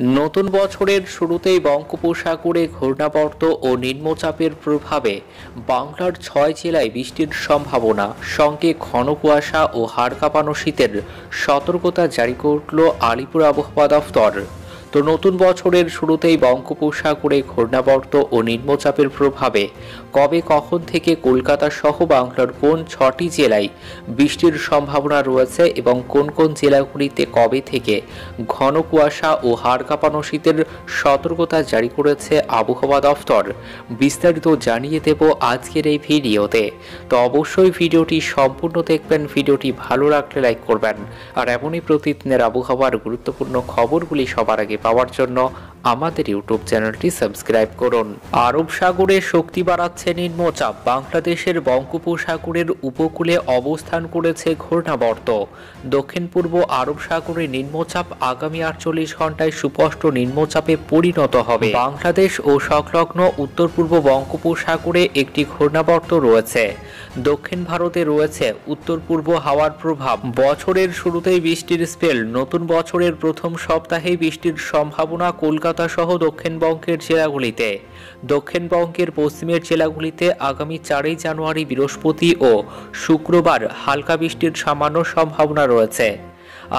নতুন বছরের শুরুতেই বঙ্গোপসাগরে ঘূর্ণাবর্ত ও নিম্নচাপের প্রভাবে বাংলার ৬ জেলায় বৃষ্টির সম্ভাবনা, সঙ্গে ঘন কুয়াশা ও হাড় কাঁপানো শীতের সতর্কতা জারি করল আলিপুর আবহাওয়া দফতর। তো নতুন বছরের শুরুতেই বঙ্গোপসাগরে ঘূর্ণাবর্ত ও নিম্নচাপের প্রভাবে কবে কখন থেকে কলকাতা সহ বাংলার কোন ৬টি জেলায় বৃষ্টির সম্ভাবনা রয়েছে এবং কোন কোন জেলাগুলিতে কবে থেকে ঘন কুয়াশা ও হাড় কাঁপানো শীতের সতর্কতা জারি করেছে আবহাওয়া দফতর, বিস্তারিত জানিয়ে দেব আজকের এই ভিডিওতে। তো অবশ্যই ভিডিওটি সম্পূর্ণ দেখবেন, ভিডিওটি ভালো লাগলে লাইক করবেন, আর এমনই প্রতিদিনের আবহাওয়ার গুরুত্বপূর্ণ খবরগুলি সবার আগে পাওয়ার জন্য আমাদের ইউটিউব চ্যানেলটি সাবস্ক্রাইব করুন। আরব সাগরে শক্তি বাড়াচ্ছে নিম্নচাপ, বাংলাদেশের বঙ্গোপসাগরের উপকূলে অবস্থান করেছে ঘূর্ণাবর্ত। দক্ষিণ পূর্ব আরব সাগরে নিম্নচাপ আগামী ৪৮ ঘন্টায় সুস্পষ্ট নিম্নচাপে পরিণত হবে। বাংলাদেশ ও সংলগ্ন উত্তর পূর্ব বঙ্গোপসাগরে একটি ঘূর্ণাবর্ত রয়েছে। দক্ষিণ ভারতে রয়েছে উত্তর পূর্ব হাওয়ার প্রভাব। বছরের শুরুতেই বৃষ্টির স্পেল, নতুন বছরের প্রথম সপ্তাহেই বৃষ্টির সম্ভাবনা কলকাতা সহ দক্ষিণবঙ্গের জেলাগুলিতে। দক্ষিণবঙ্গের পশ্চিমের জেলাগুলিতে আগামী ৪ জানুয়ারি বৃহস্পতি ও শুক্রবার হালকা বৃষ্টির সামান্য সম্ভাবনা রয়েছে।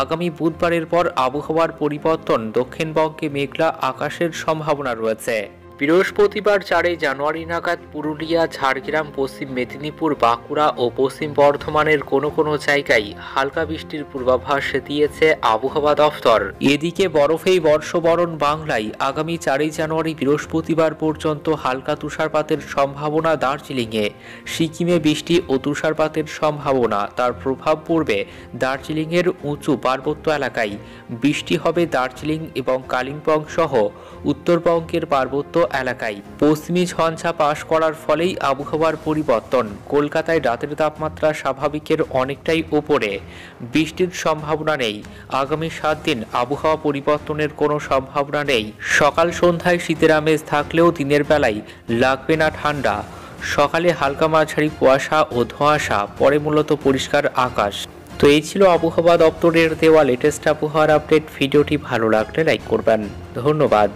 আগামী বুধবারের পর আবহাওয়ার পরিবর্তন, দক্ষিণবঙ্গে মেঘলা আকাশের সম্ভাবনা রয়েছে। বৃহস্পতিবার ৪ জানুয়ারি নাগাদ পুরুলিয়া, ঝাড়গ্রাম, পশ্চিম মেদিনীপুর, বাঁকুড়া ও পশ্চিম বর্ধমানের কোনো কোনো জায়গায় হালকা বৃষ্টির পূর্বাভাস দিয়েছে আবহাওয়া দফতর। এদিকে বরফেই বর্ষবরণ বাংলায় আগামী ৪ জানুয়ারি বৃহস্পতিবার পর্যন্ত হালকা তুষারপাতের সম্ভাবনা দার্জিলিংয়ে। সিকিমে বৃষ্টি ও তুষারপাতের সম্ভাবনা, তার প্রভাব পড়বে দার্জিলিংয়ের উঁচু পার্বত্য এলাকায়। বৃষ্টি হবে দার্জিলিং এবং কালিম্পং সহ উত্তরবঙ্গের পার্বত্য এলাকায়। পশ্চিমী ঝঞ্ঝা পাশ করার ফলেই আবহাওয়ার পরিবর্তন। কলকাতায় রাতের তাপমাত্রা স্বাভাবিকের অনেকটাই উপরে, বৃষ্টির সম্ভাবনা নেই। আগামী ৭ দিন আবহাওয়া পরিবর্তনের কোনো সম্ভাবনা নেই। সকাল সন্ধ্যায় শীতের আমেজ থাকলেও দিনের বেলায় লাগবে না ঠান্ডা। সকালে হালকা মাঝারি কুয়াশা ও ধোঁয়াশা, পরে মূলত পরিষ্কার আকাশ। তো এই ছিল আবহাওয়া দপ্তরের দেওয়া লেটেস্ট আবহাওয়ার আপডেট। ভিডিওটি ভালো লাগলে লাইক করবেন। ধন্যবাদ।